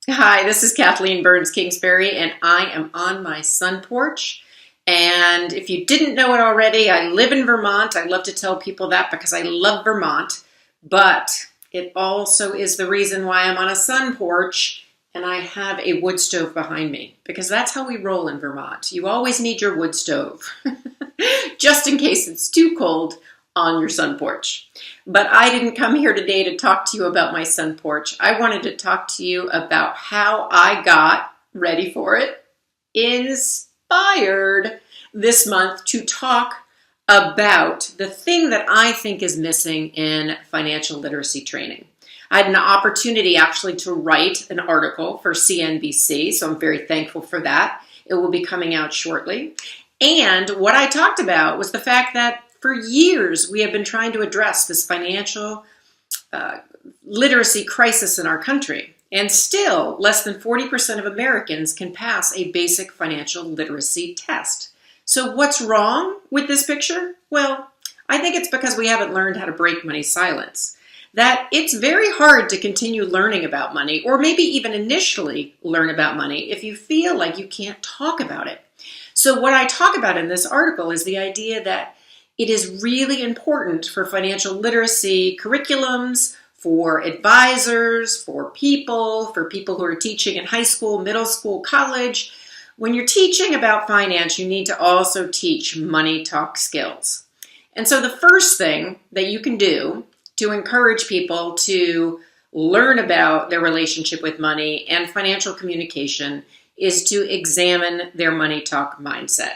Hi, this is Kathleen Burns Kingsbury, and I am on my sun porch. And if you didn't know it already, I live in Vermont. I love to tell people that because I love Vermont, but it also is the reason why I'm on a sun porch and I have a wood stove behind me, because that's how we roll in Vermont. You always need your wood stove, just in case it's too cold on your sun porch. But I didn't come here today to talk to you about my sun porch. I wanted to talk to you about how I got, ready for it, inspired this month to talk about the thing that I think is missing in financial literacy training. I had an opportunity actually to write an article for CNBC, so I'm very thankful for that. It will be coming out shortly. And what I talked about was the fact that for years, we have been trying to address this financial literacy crisis in our country. And still, less than 40% of Americans can pass a basic financial literacy test. So what's wrong with this picture? Well, I think it's because we haven't learned how to break money silence. That it's very hard to continue learning about money, or maybe even initially learn about money, if you feel like you can't talk about it. So what I talk about in this article is the idea that it is really important for financial literacy curriculums, for advisors, for people who are teaching in high school, middle school, college. When you're teaching about finance, you need to also teach money talk skills. And so the first thing that you can do to encourage people to learn about their relationship with money and financial communication is to examine their money talk mindset.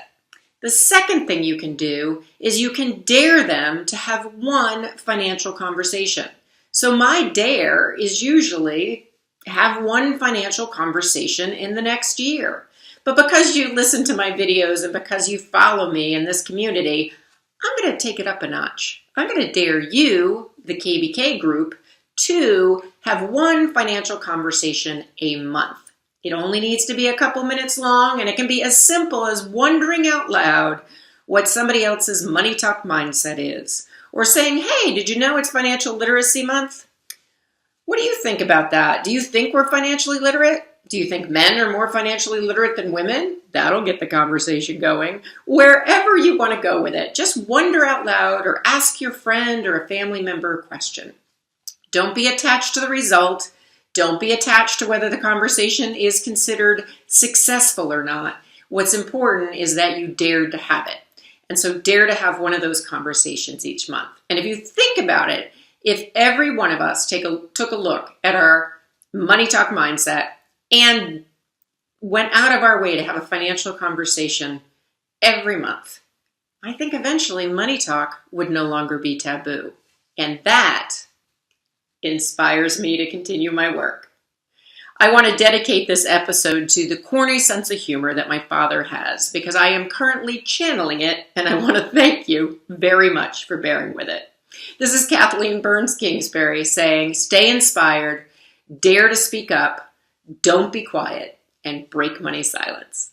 The second thing you can do is you can dare them to have one financial conversation. So my dare is usually have one financial conversation in the next year. But because you listen to my videos and because you follow me in this community, I'm going to take it up a notch. I'm going to dare you, the KBK group, to have one financial conversation a month. It only needs to be a couple minutes long, and it can be as simple as wondering out loud what somebody else's money talk mindset is. Or saying, hey, did you know it's Financial Literacy Month? What do you think about that? Do you think we're financially literate? Do you think men are more financially literate than women? That'll get the conversation going. Wherever you want to go with it, just wonder out loud or ask your friend or a family member a question. Don't be attached to the result. Don't be attached to whether the conversation is considered successful or not. What's important is that you dared to have it. And so dare to have one of those conversations each month. And if you think about it, if every one of us took a look at our money talk mindset and went out of our way to have a financial conversation every month, I think eventually money talk would no longer be taboo. And that inspires me to continue my work. I want to dedicate this episode to the corny sense of humor that my father has, because I am currently channeling it, and I want to thank you very much for bearing with it. This is Kathleen Burns Kingsbury saying, stay inspired, dare to speak up, don't be quiet, and break money silence.